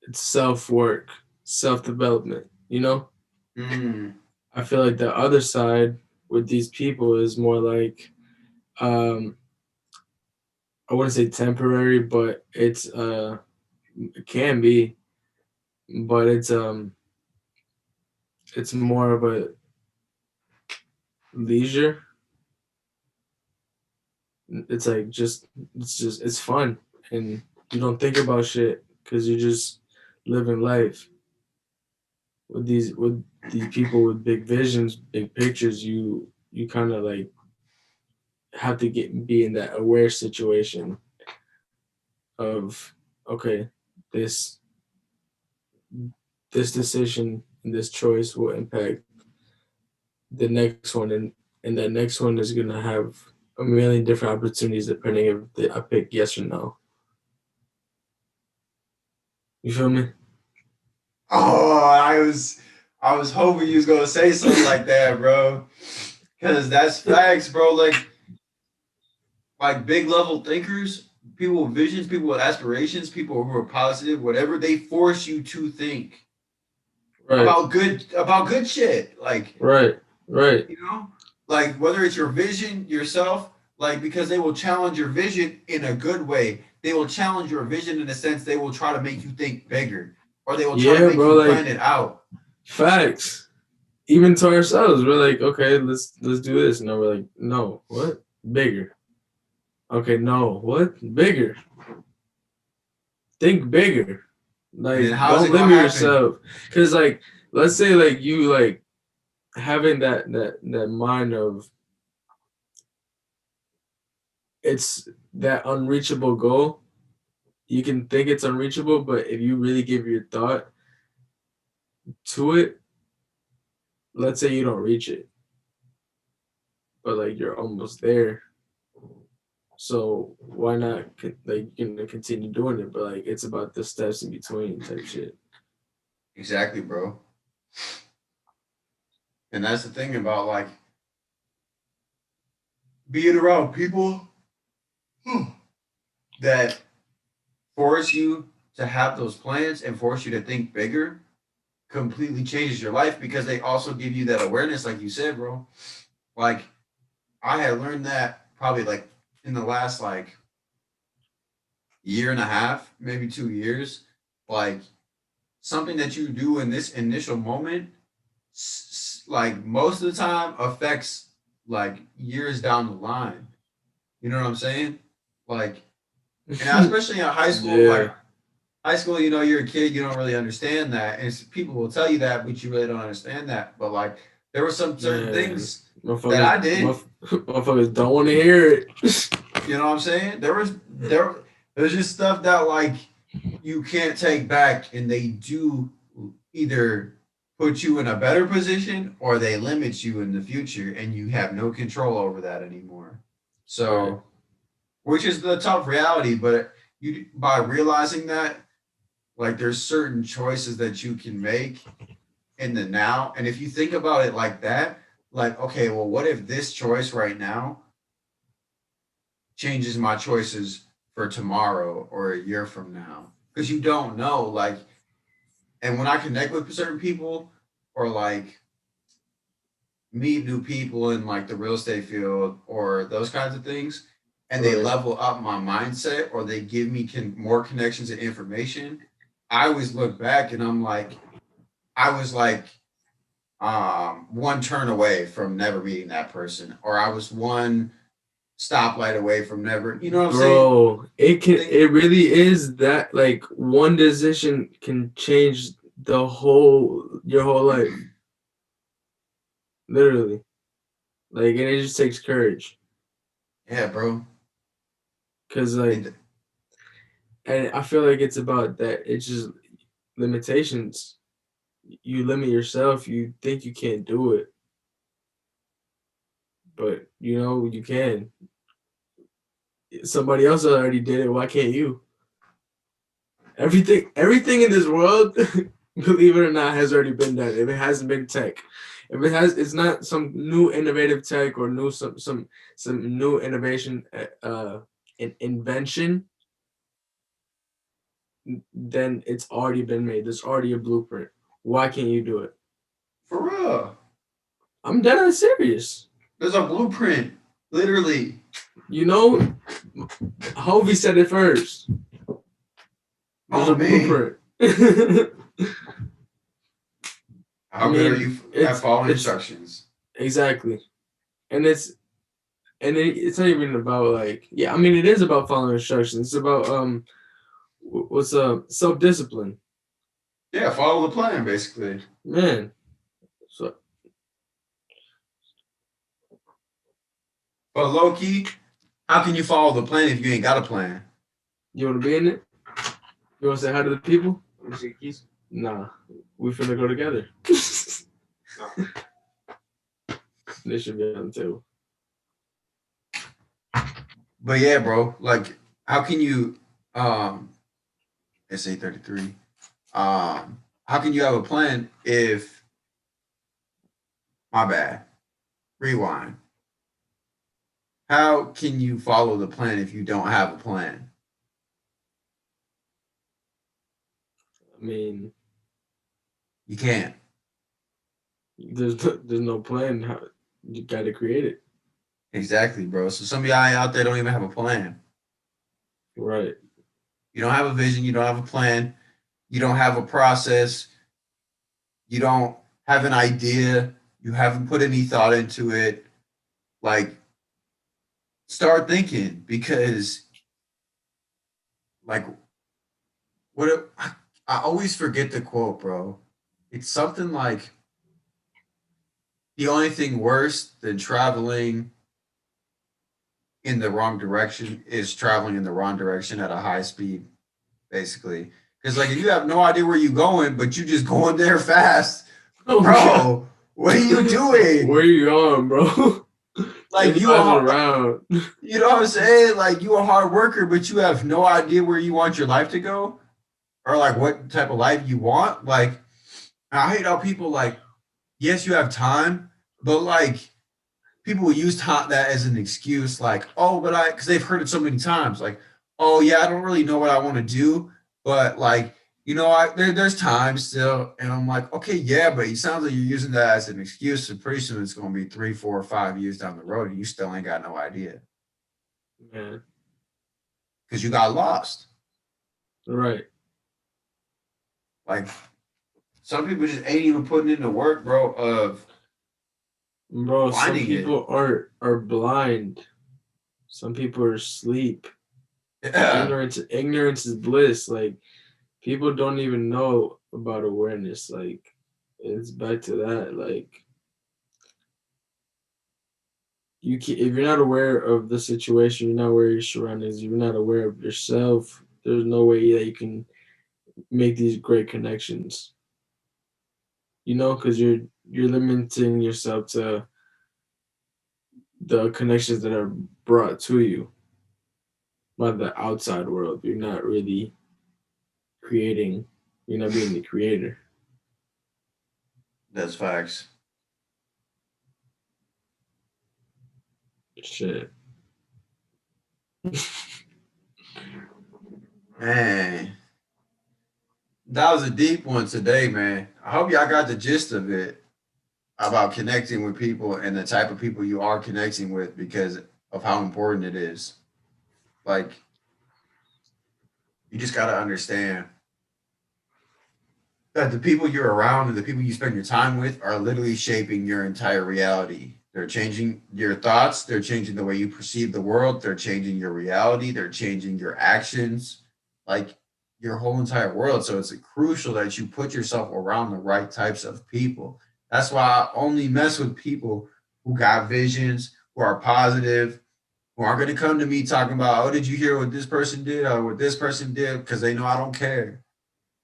it's self work, self development, you know. Mm, I feel like the other side with these people is more like um, I wouldn't say temporary, but it can be, but it's more of a leisure. It's like it's fun, and you don't think about shit because you're just living life with these people with big visions, big pictures. You kind of like have to be in that aware situation of, okay, this this decision and this choice will impact the next one, and that next one is gonna have a million different opportunities depending if I pick yes or no. You feel me? Oh, I was hoping you was gonna say something like that, bro. Cause that's facts, bro. Like big level thinkers, people with visions, people with aspirations, people who are positive, whatever, they force you to think Right, about good shit. Like, right, right. you know, like whether it's your vision, yourself, like because they will challenge your vision in a good way. They will challenge your vision in a sense they will try to make you think bigger, or they will try to Yeah, make bro. you plan Like it out. facts. Even to ourselves, we're like, okay, let's do this. No, we're like, no, what? Bigger. Okay, no, what? Bigger. Think bigger. And Like, then how is don't it gonna limit happen? yourself. Cause like, let's say like you like having that mind of it's that unreachable goal. You can think it's unreachable, but if you really give your thought to it, let's say you don't reach it, but like you're almost there. So why not like you know continue doing it? But like it's about the steps in between type shit. Exactly, bro. And that's the thing about like being around people that force you to have those plans and force you to think bigger completely changes your life because they also give you that awareness, like you said, bro. Like I had learned that probably like in the last like year and a half, maybe 2 years. Like something that you do in this initial moment, like most of the time, affects like years down the line. You know what I'm saying? Like, and especially in high school, like Yeah, high school, you're a kid, you don't really understand that, and people will tell you that, but you really don't understand that. But like, there were some certain man, things that motherfuckers, I did. motherfuckers don't want to hear it. You know what I'm saying? There's just stuff that like you can't take back, and they do either put you in a better position or they limit you in the future, and you have no control over that anymore. Right. So, which is the tough reality, but you by realizing that, like, there's certain choices that you can make in the now, and if you think about it like that, like, okay, well, what if this choice right now changes my choices for tomorrow or a year from now? Because you don't know, like, and when I connect with certain people or like meet new people in like the real estate field or those kinds of things, and they Right. level up my mindset or they give me more connections and information, I always look back and I'm like, I was like one turn away from never meeting that person, or I was one stoplight away from never, you know what I'm saying? Bro, Think, it really is that like one decision can change the whole your whole life. Literally. Like and it just takes courage. yeah, bro. Cause like It, and I feel like it's about that it's just limitations. You limit yourself, you think you can't do it, but you know you can. Somebody else already did it, why can't you? Everything in this world, believe it or not, has already been done. If it hasn't been tech, if it has, it's not some new innovative tech or new some new innovation, invention. Then it's already been made. There's already a blueprint. Why can't you do it? for real. I'm dead ass serious. There's a blueprint, literally. You know, Hovey said it first. There's a blueprint. How good are you at following instructions? Exactly. And it's not even about like, yeah, I mean it is about following instructions. It's about what's self-discipline. Yeah, follow the plan basically. Man. So but low key, how can you follow the plan if you ain't got a plan? You wanna be in it? You wanna say hi to the people? Nah. We finna go together. They should be on the table. But yeah, bro, like how can you it's 8:33. How can you have a plan if my bad. Rewind. How can you follow the plan if you don't have a plan? I mean, you can't. There's no plan. How you got to create it. Exactly, bro. So some of y'all out there don't even have a plan. Right. You don't have a vision. You don't have a plan. You don't have a process. You don't have an idea. You haven't put any thought into it. Like, start thinking because, like, I always forget the quote, bro. It's something like the only thing worse than traveling in the wrong direction is traveling in the wrong direction at a high speed, basically. Because like if you have no idea where you're going, but you just going there fast, bro, what are you doing? Where you going, bro? Like you are around. You know what I'm saying? Like you a hard worker, but you have no idea where you want your life to go, or like what type of life you want. Like I hate how people like, yes, you have time, but like people will use that as an excuse, like, oh, but because they've heard it so many times, like, oh yeah, I don't really know what I want to do, but like, you know, there's time still, and I'm like, okay, yeah, but it sounds like you're using that as an excuse, and pretty soon it's going to be 3, 4, 5 years down the road, and you still ain't got no idea, man, because you got lost, right? Like, some people just ain't even putting in the work, bro. Bro, some people are blind. Some people are asleep. Yeah. Ignorance is bliss. Like people don't even know about awareness. Like it's back to that. Like if you're not aware of the situation, you're not aware of your surroundings, you're not aware of yourself, there's no way that you can make these great connections. You know, because you're limiting yourself to the connections that are brought to you by the outside world. You're not really creating. You're not being the creator. That's facts. Shit. Man, that was a deep one today, man. I hope y'all got the gist of it about connecting with people and the type of people you are connecting with because of how important it is. Like, you just got to understand that the people you're around and the people you spend your time with are literally shaping your entire reality. They're changing your thoughts, they're changing the way you perceive the world, they're changing your reality, they're changing your actions, like your whole entire world. So it's crucial that you put yourself around the right types of people. That's why I only mess with people who got visions, who are positive, who aren't going to come to me talking about, oh, did you hear what this person did or what this person did? Because they know I don't care.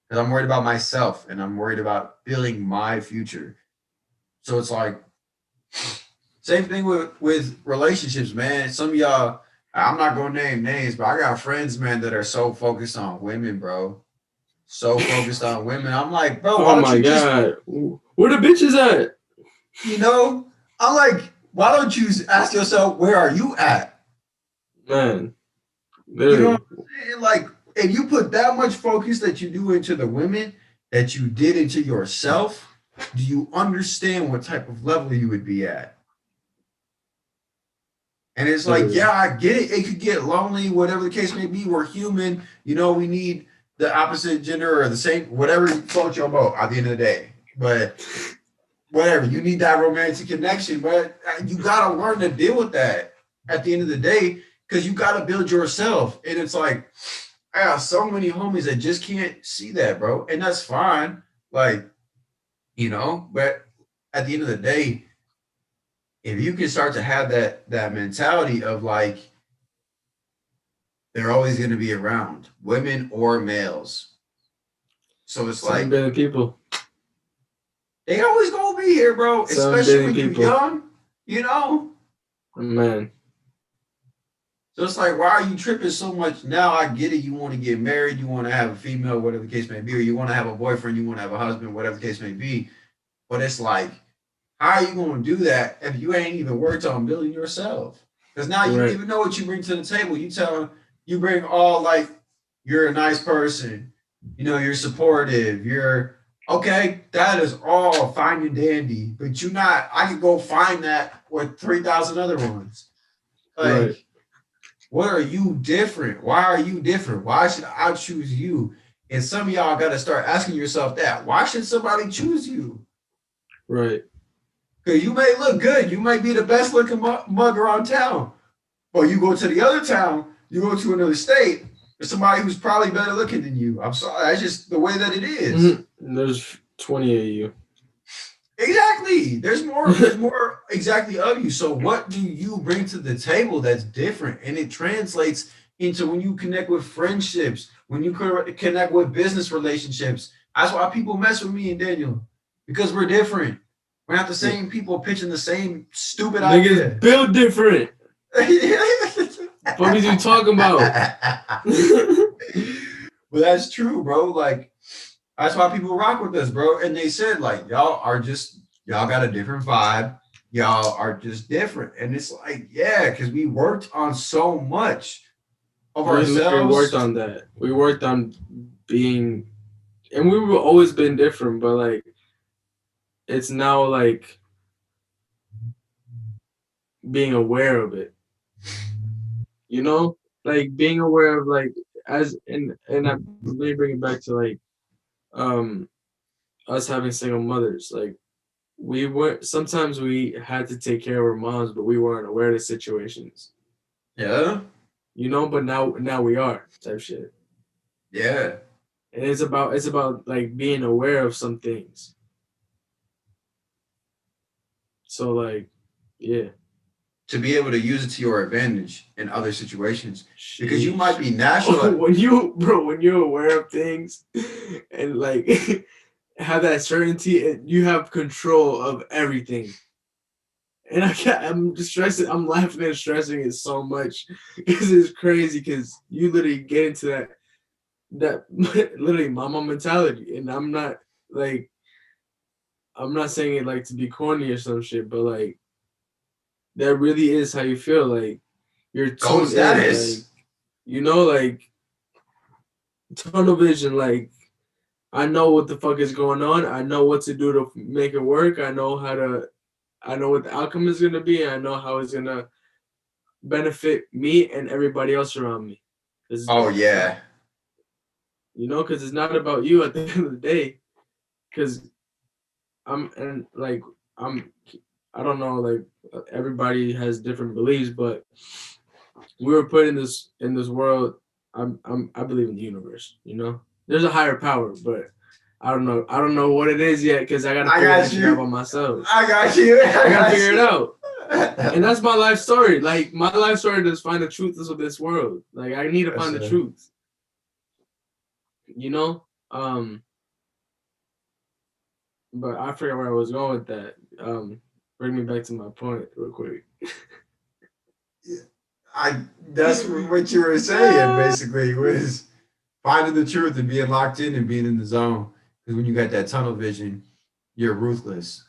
Because I'm worried about myself and I'm worried about building my future. So it's like, same thing with relationships, man. Some of y'all, I'm not gonna name names, but I got friends, man, that are so focused on women, bro. So focused on women. I'm like, bro, why don't you just where the bitches at? You know, I'm like, why don't you ask yourself where are you at? Man, literally. You know what I'm saying? Like, if you put that much focus that you do into the women that you did into yourself, do you understand what type of level you would be at? And it's like, yeah, I get it. It could get lonely, whatever the case may be. We're human. You know, we need the opposite gender or the same, whatever floats your boat at the end of the day. But whatever, you need that romantic connection. But you got to learn to deal with that at the end of the day because you got to build yourself. And it's like, I got so many homies that just can't see that, bro. And that's fine. Like, but at the end of the day, if you can start to have that mentality of like they're always going to be around, women or males. So it's 7 billion people. They always gonna be here, bro. Especially when you're young, Man. So it's like, why are you tripping so much now? I get it. You want to get married, you want to have a female, whatever the case may be, or you want to have a boyfriend, you want to have a husband, whatever the case may be. But it's like, how are you going to do that if you ain't even worked on building yourself? Because now you don't even know what you bring to the table. You bring all like, you're a nice person, you're supportive, you're okay. That is all fine and dandy, but you're not. I could go find that with 3,000 other ones. Like, what are you different? Why are you different? Why should I choose you? And some of y'all got to start asking yourself that. Why should somebody choose you? Right. Because you may look good. You might be the best looking mug around town. But you go to the other town, you go to another state, there's somebody who's probably better looking than you. I'm sorry. That's just the way that it is. Mm-hmm. There's 20 of you. Exactly. There's more exactly of you. So what do you bring to the table that's different? And it translates into when you connect with friendships, when you connect with business relationships. That's why people mess with me and Daniel. Because we're different. We're not the same people pitching the same stupid idea. Niggas build different. What are you talking about? But that's true, bro. Like, that's why people rock with us, bro. And they said, like, y'all got a different vibe. Y'all are just different. And it's like, yeah, because we worked on so much of ourselves. We worked on that. We worked on being, and we've always been different, but like, it's now like being aware of it. Like being aware of like and let me bring it back to like us having single mothers. Like sometimes we had to take care of our moms, but we weren't aware of the situations. Yeah. But now we are type shit. Yeah. And it's about like being aware of some things. So like, yeah. To be able to use it to your advantage in other situations. Because you might be natural. When you're aware of things and like have that certainty and you have control of everything. And I'm just stressing, I'm laughing and stressing it so much because it's crazy because you literally get into that literally mama mentality. And I'm not saying it like to be corny or some shit, but like that really is how you feel. Like you're tuned in, like tunnel vision. Like I know what the fuck is going on. I know what to do to make it work. I know what the outcome is gonna be. I know how it's gonna benefit me and everybody else around me. Oh yeah. Because it's not about you at the end of the day. Because I don't know, like everybody has different beliefs, but we were put in this world. I believe in the universe. There's a higher power, but I don't know what it is yet because I gotta figure that shit out by myself. I got you. I gotta figure it out. And that's my life story. Like my life story is find the truth of this world. Like I need to find the truth. But I forgot where I was going with that. Bring me back to my point real quick. That's what you were saying basically was finding the truth and being locked in and being in the zone. Because when you got that tunnel vision, you're ruthless.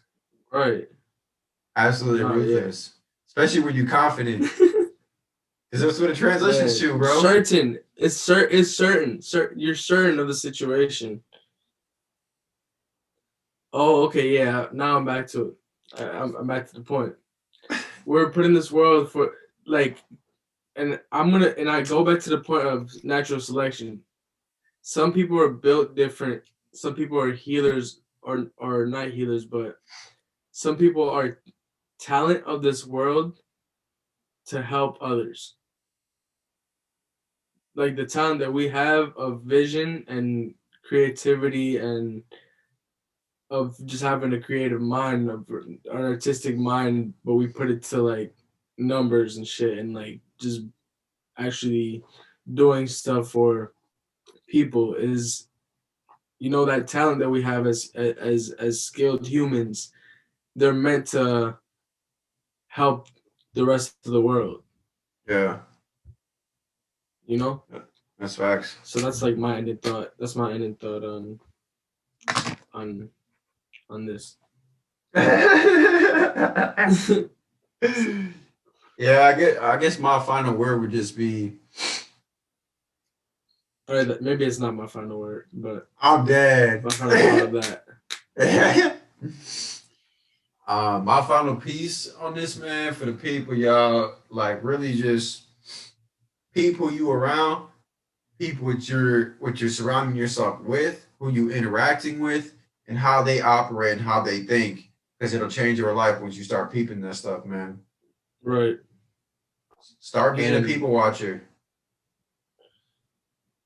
Right. Absolutely ruthless. Yeah. Especially when you're confident. Because that's what it transitions to, bro. Certain. It's certain. You're certain of the situation. Oh, okay, yeah. Now I'm back to it. I'm back to the point. We're put in this world like, and I go back to the point of natural selection. Some people are built different. Some people are healers or not healers, but some people are talent of this world to help others. Like the talent that we have of vision and creativity and of just having a creative mind, of an artistic mind, but we put it to like numbers and shit and like just actually doing stuff for people is, that talent that we have as skilled humans. They're meant to help the rest of the world. Yeah. You know. That's facts. So that's like my ended thought. That's my ended thought on on this. Yeah, I guess my final word would just be. Maybe it's not my final word, but I'm dead. My final thought of that. My final piece on this, man, for the people, y'all, like really just people you around, people with you're surrounding yourself with, who you interacting with, and how they operate and how they think, because it'll change your life once you start peeping that stuff, man. Right. Start being a people watcher.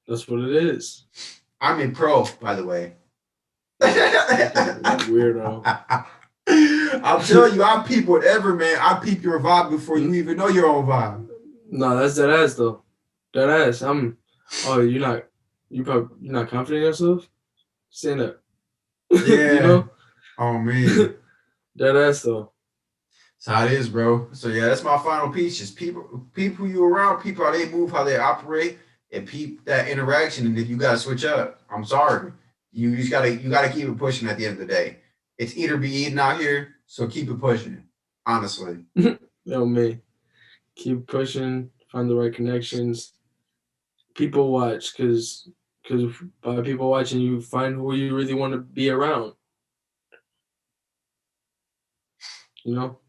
That's what it is. I'm a pro, by the way. Weirdo. I'll tell you, I peep whatever, man. I peep your vibe before you even know your own vibe. No, that's dead ass though. Dead ass. Oh, you're not confident in yourself? Stand up. Yeah. Oh man. Dead ass though. That's how it is, bro. So yeah, that's my final piece. Just people you around, people how they move, how they operate, and peep that interaction. And if you gotta switch up, I'm sorry. You just gotta keep it pushing at the end of the day. It's eat or be eaten out here, so keep it pushing. Honestly. Yo, me. Keep pushing, find the right connections. People watch because by people watching, you find who you really want to be around. You know?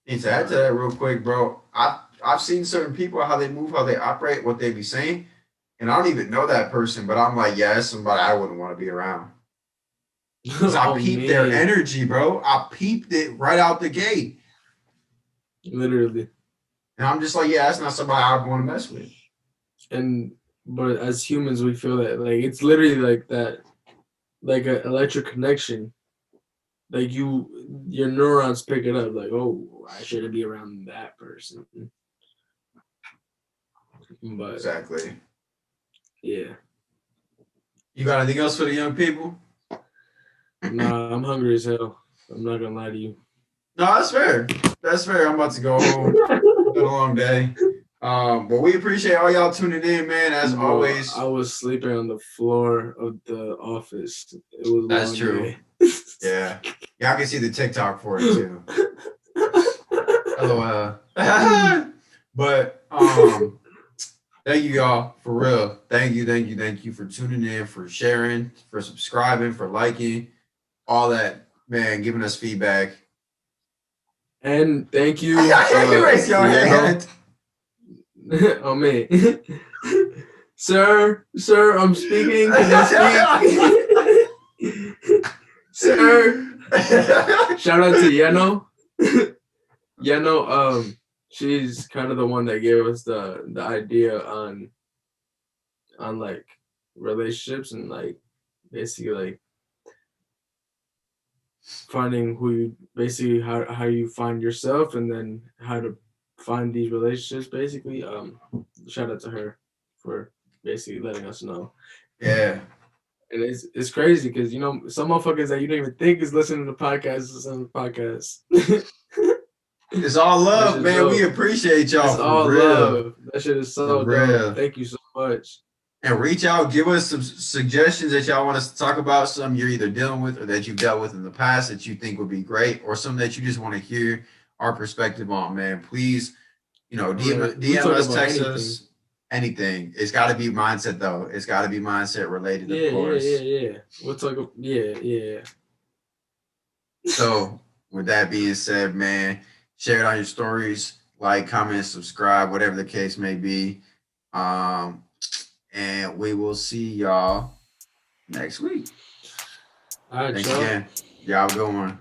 And to add to that real quick, bro, I've seen certain people how they move, how they operate, what they be saying, and I don't even know that person, but I'm like, yeah, that's somebody I wouldn't want to be around. Because I peeped their energy, bro. I peeped it right out the gate. Literally. And I'm just like, yeah, that's not somebody I would want to mess with. But as humans, we feel that like it's literally like that, like an electric connection. Like your neurons pick it up. Like, oh, I shouldn't be around that person. But exactly. Yeah. You got anything else for the young people? Nah, I'm hungry as hell. I'm not gonna lie to you. No, that's fair. That's fair. I'm about to go home. It's been a long day. But we appreciate all y'all tuning in, man. As always, I was sleeping on the floor of the office. It was that's true. Yeah, y'all can see the TikTok for it too. LOL. But thank you, y'all, for real. Thank you for tuning in, for sharing, for subscribing, for liking, all that, man. Giving us feedback. And thank you. Raise your hand. Oh man. Sir, I'm speaking. Can I speak? Sir. Shout out to Yeno. Yeno, she's kind of the one that gave us the idea on like relationships and like basically like finding who you basically how you find yourself and then how to find these relationships basically. Shout out to her for basically letting us know. Yeah. And it's crazy because some motherfuckers that you don't even think is listening to podcasts listen to podcasts. It's all love, man. Dope. We appreciate y'all. It's all real. Love. That shit is so dope. Thank you so much. And reach out, give us some suggestions that y'all want us to talk about. Some you're either dealing with or that you've dealt with in the past that you think would be great, or some that you just want to hear our perspective on, man. Please, DM us, text us, anything. It's got to be mindset, though. It's got to be mindset related, of course. Yeah. We'll talk. Yeah. So with that being said, man, share it on your stories, like, comment, subscribe, whatever the case may be. Um, and we will see y'all next week. All right, Thanks y'all. again. Y'all have a good one.